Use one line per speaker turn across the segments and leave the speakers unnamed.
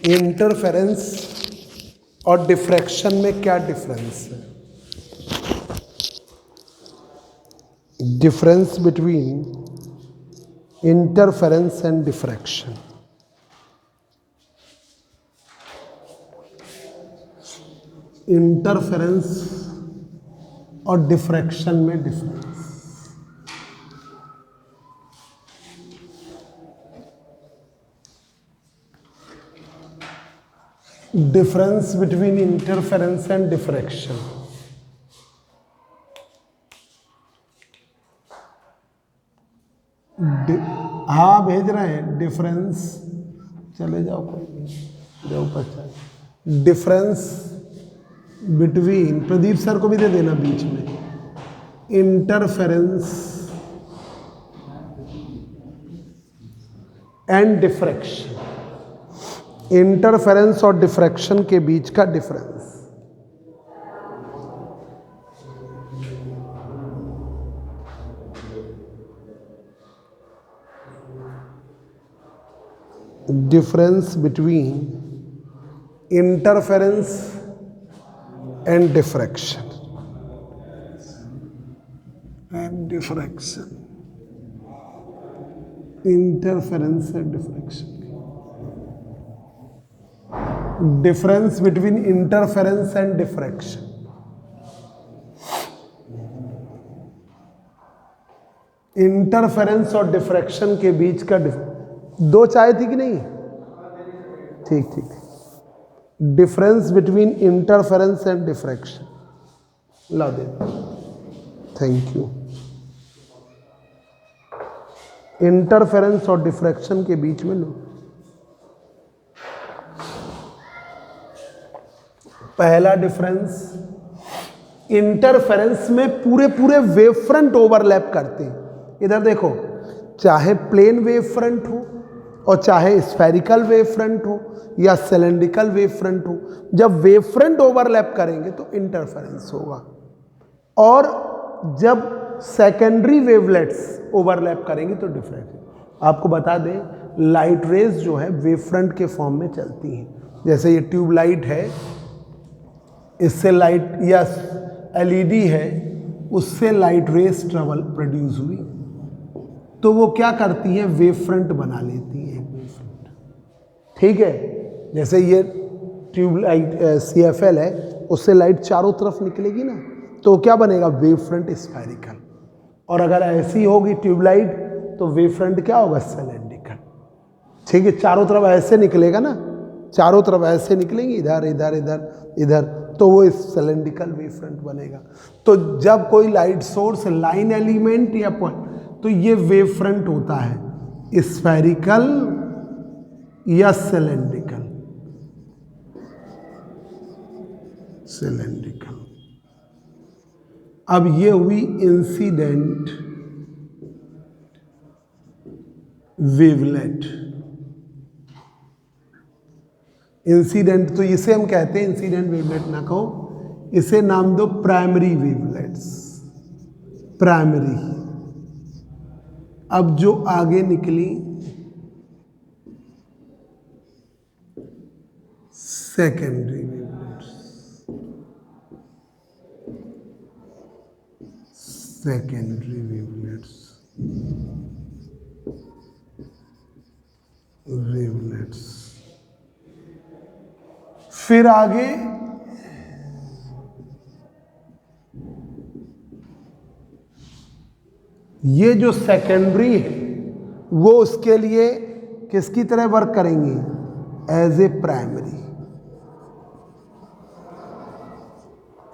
Interference और diffraction में क्या डिफरेंस है? Difference between interference and diffraction. Interference और डिफ्रैक्शन में difference. Difference between interference and diffraction. हाँ भेज रहे हैं। डिफरेंस, चले जाओ कोई नहीं, जाओ पहचान। डिफरेंस बिटवीन, प्रदीप सर को भी दे देना बीच में, इंटरफेरेंस एंड डिफ्रैक्शन। इंटरफेरेंस और डिफ्रैक्शन के बीच का difference. Difference between interference and diffraction and diffraction. Interference and diffraction. Difference between interference and diffraction. Interference और डिफ्रैक्शन के बीच का दो चाय थी कि नहीं? ठीक ठीक। Difference between interference and diffraction ला दे। Thank you. इंटरफेरेंस और डिफ्रैक्शन के बीच में लो। पहला डिफरेंस, इंटरफेरेंस में पूरे पूरे वेव फ्रंट ओवरलैप करते हैं। इधर देखो, चाहे प्लेन वेव फ्रंट हो और चाहे स्फेरिकल वेव फ्रंट हो या सिलेंड्रिकल वेव फ्रंट हो, जब वेव फ्रंट ओवरलैप करेंगे तो इंटरफेरेंस होगा, और जब सेकेंडरी वेवलेट्स ओवरलैप करेंगे तो डिफरेंस। आपको बता दें, लाइट रेज जो है वेव फ्रंट के फॉर्म में चलती हैं। जैसे ये ट्यूबलाइट है, इससे लाइट, या एलईडी है, उससे लाइट रेज ट्रेवल प्रोड्यूस हुई, तो वो क्या करती हैं, वेव फ्रंट बना लेती हैं, वेव फ्रंट। ठीक है, जैसे ये ट्यूबलाइट CFL है, उससे लाइट चारों तरफ निकलेगी ना, तो क्या बनेगा, वेव फ्रंट स्फेरिकल। और अगर ऐसी होगी ट्यूबलाइट तो वेव फ्रंट क्या होगा, सिलेंड्रिकल। ठीक है, चारों तरफ ऐसे निकलेगा ना, चारों तरफ ऐसे निकलेंगी, इधर इधर इधर इधर, तो वो सिलेंड्रिकल वेव फ्रंट बनेगा। तो जब कोई लाइट सोर्स, लाइन एलिमेंट या पॉइंट, तो ये वेव फ्रंट होता है स्फेरिकल या सिलेंड्रिकल। सिलेंड्रिकल। अब ये हुई इंसिडेंट वेवलेट। इंसिडेंट, तो इसे हम कहते हैं इंसिडेंट वेवलेट ना कहो, इसे नाम दो प्राइमरी वेवलेट्स, प्राइमरी। अब जो आगे निकली secondary wavelets. Secondary wavelets, wavelets. फिर आगे ये जो सेकेंडरी है वो उसके लिए किसकी तरह वर्क करेंगी, एज ए प्राइमरी।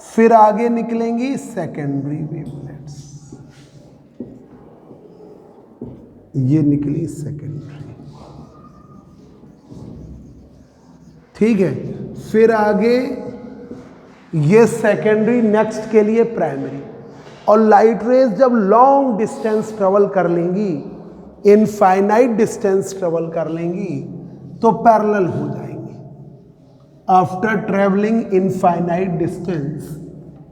फिर आगे निकलेंगी सेकेंडरी वेवलेट्स, ये निकली सेकेंडरी। ठीक है, फिर आगे ये सेकेंडरी, नेक्स्ट के लिए प्राइमरी। और लाइट रेज जब लॉन्ग डिस्टेंस ट्रेवल कर लेंगी, इनफाइनाइट डिस्टेंस ट्रेवल कर लेंगी, तो पैरेलल हो जाएंगी। After travelling infinite distance,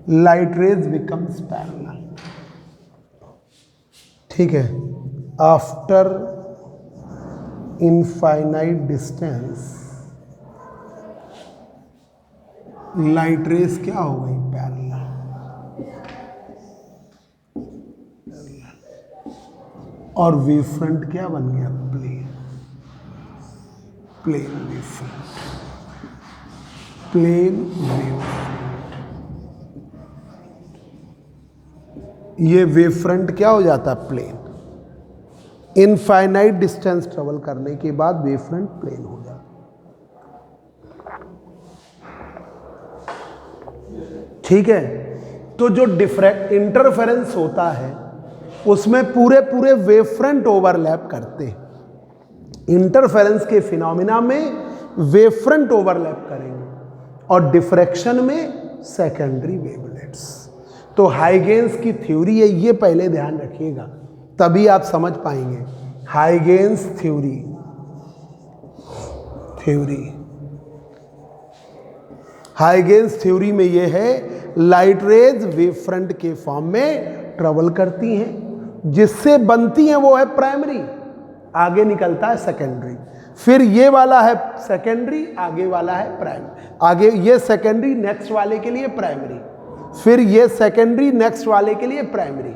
light rays becomes parallel. ठीक है, after infinite distance light rays क्या हो गई, पैरेलल। और वेव फ्रंट क्या बन गया, plane. Plane wave front, plane wave front. ये वेव फ्रंट क्या हो जाता है, प्लेन। इनफाइनाइट डिस्टेंस ट्रेवल करने के बाद वेव फ्रंट प्लेन हो जाता। ठीक है, तो जो इंटरफेरेंस होता है उसमें पूरे पूरे वेव फ्रंट ओवरलैप करते हैं। इंटरफेरेंस के फिनोमिना में वेव फ्रंट ओवरलैप करेंगे और डिफ्रैक्शन में सेकेंडरी वेवलेट्स। तो हाइगेंस की थ्योरी है, ये पहले ध्यान रखिएगा, तभी आप समझ पाएंगे। हाइगेंस थ्योरी, हाइगेंस थ्योरी में ये है, लाइट रेज वेव फ्रंट के फॉर्म में ट्रेवल करती हैं, जिससे बनती हैं वो है प्राइमरी, आगे निकलता है सेकेंडरी। फिर ये वाला है सेकेंडरी, आगे वाला है प्राइमरी। आगे ये सेकेंडरी, नेक्स्ट वाले के लिए प्राइमरी, फिर ये सेकेंडरी, नेक्स्ट वाले के लिए प्राइमरी।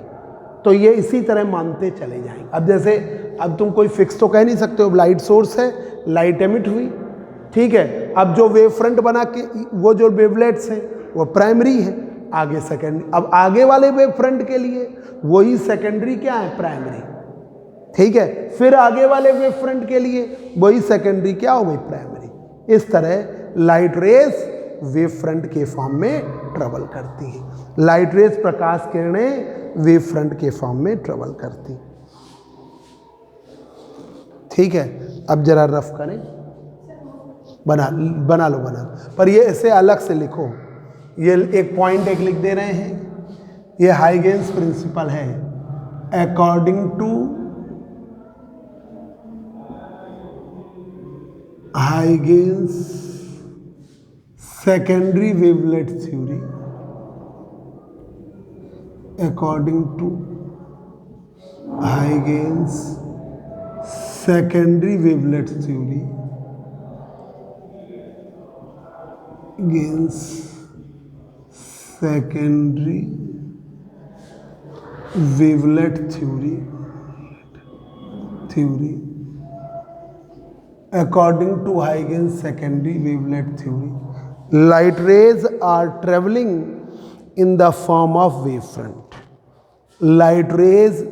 तो ये इसी तरह मानते चले जाएंगे। अब जैसे अब तुम कोई फिक्स तो कह नहीं सकते हो, लाइट सोर्स है, लाइट एमिट हुई, ठीक है। अब जो वेव फ्रंट बना के वो जो वेवलेट्स हैं वो प्राइमरी है, आगे सेकेंडरी। अब आगे वाले वेव फ्रंट के लिए वही सेकेंडरी क्या है, प्राइमरी, ठीक है। फिर आगे वाले वेव फ्रंट के लिए वही सेकेंडरी क्या हो गई, प्राइमरी। इस तरह लाइट रेस वेव फ्रंट के फॉर्म में ट्रेवल करती है। लाइट रेस प्रकाश किरणें वेव फ्रंट के फॉर्म में ट्रेवल करती, ठीक है। अब जरा रफ करें, बना लो। पर ये ऐसे अलग से लिखो, ये एक पॉइंट एक लिख दे रहे हैं, ये हाइगेंस प्रिंसिपल है। According to Huygens secondary wavelet theory, according to Huygens secondary wavelet theory, Against secondary wavelet theory, according to Huygens secondary wavelet theory, light rays are traveling in the form of wavefront. Light rays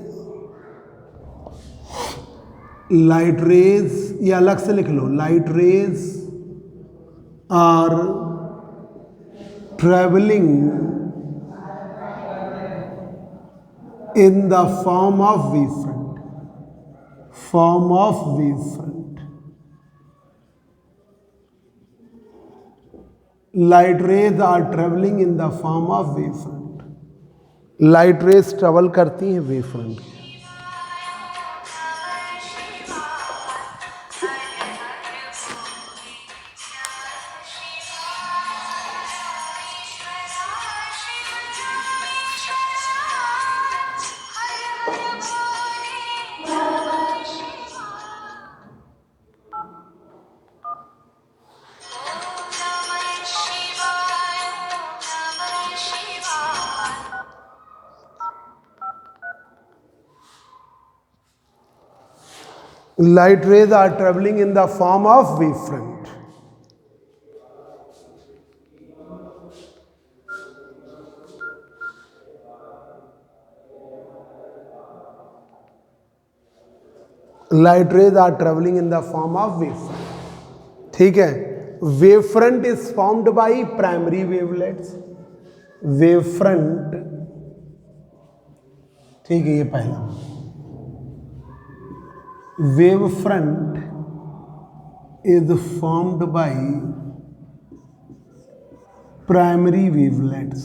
ये अलग से लिख लो, light rays are traveling in the form of wavefront. Light rays are traveling in the form of wavefront. Light rays travel करती हैं wavefront। Light rays are traveling in the form of wavefront. Light rays are traveling in the form of wavefront, ठीक है। Wavefront is formed by primary wavelets. Wavefront, ठीक है, ये पहला wavefront is formed by primary wavelets.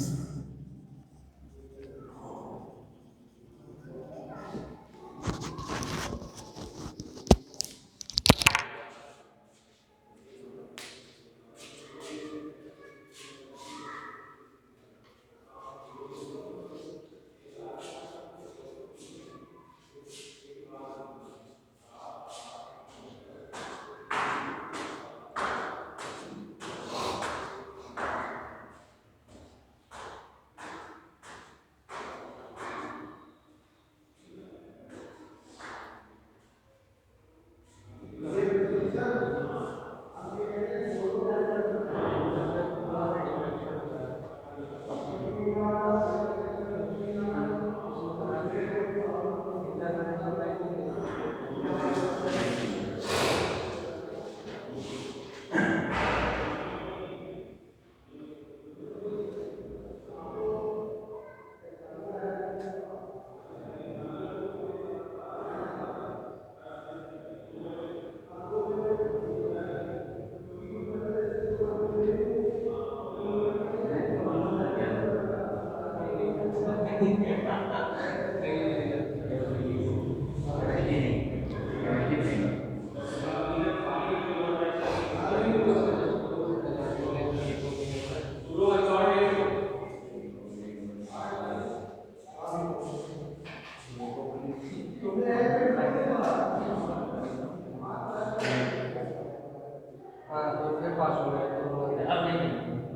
हाँ तो फिर पास हो गया तो अब नहीं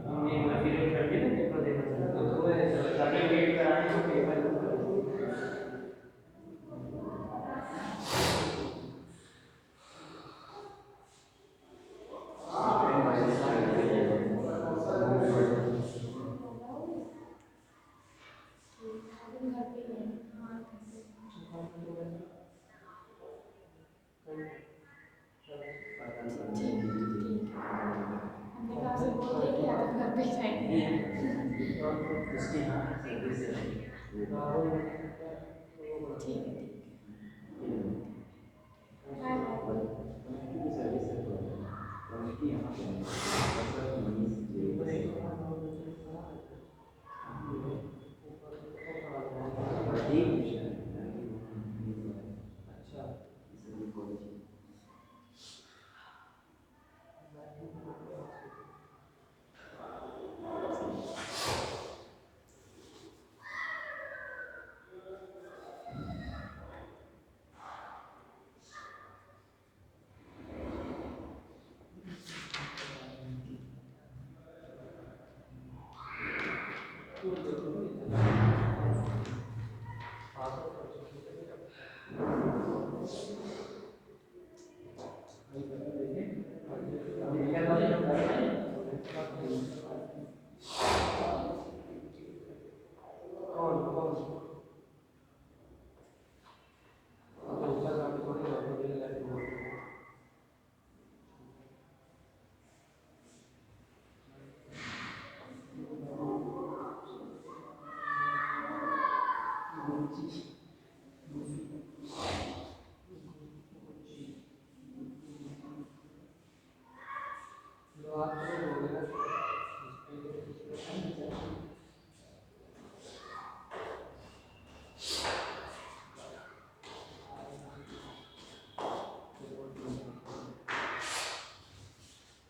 हमने पीरियड कर दिया ना पेपर देना था तो तुम्हें सारे वेट कराने को पेपर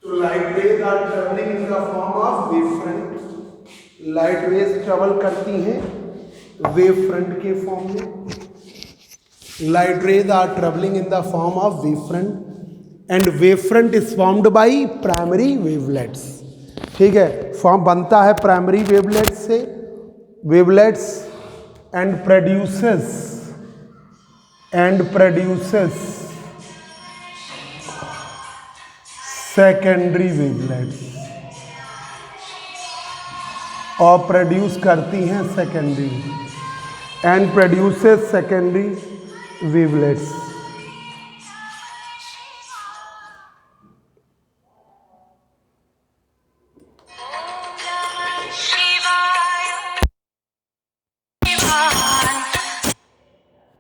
तो light waves are travelling in the form of wave front. Light waves travel करती हैं वेव फ्रंट के फॉर्म में। Light rays are travelling in the form of wave front and wave front is formed by primary wavelets. ठीक है, form बनता है primary wavelets से, wavelets and produces secondary wavelets, और प्रोड्यूस करती हैं secondary and produces secondary wavelets.